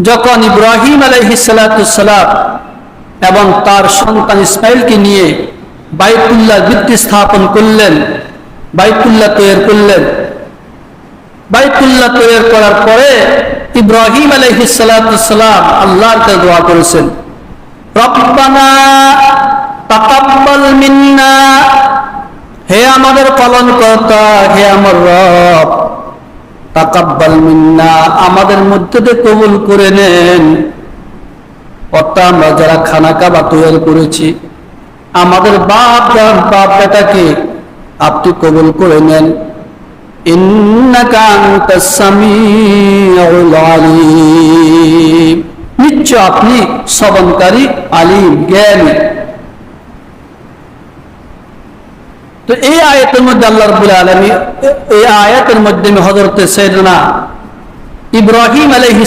যখন ইব্রাহিম আলাইহিস সালাম এবং তার সন্তান ইসমাইলকে নিয়ে বাইতুল্লাহ ভিত্তি স্থাপন করলেন, বাইতুল্লাহ তৈরি করলেন। বাইতুল্লাহ তৈরি করার পরে ইব্রাহিম আলাইহিস সালাম আল্লাহর কাছে দোয়া করেছেন, রব্বানা তাকাব্বাল মিন্না, হে আমাদের পালনকর্তা, হে আমার রব, তাকাব্বাল মিন্না, আমাদের মধ্যে থেকে কবুল করে নেন। অর্থাৎ আমরা যারা খানা কাবা তৈরি করেছি, আমাদের বাপ বেটাকে আপনি কবুল করে নেন। ইন্নাকা আনতাস সামিউল আলিম, নিশ্চয় আপনি শ্রবণকারী, আলিম, জ্ঞানী। তো এই আয়াতের মধ্যে আল্লাহ রাব্বুল আলামিন, এই আয়াতের মধ্যে হযরত সাইয়েদনা ইব্রাহিম আলাইহিস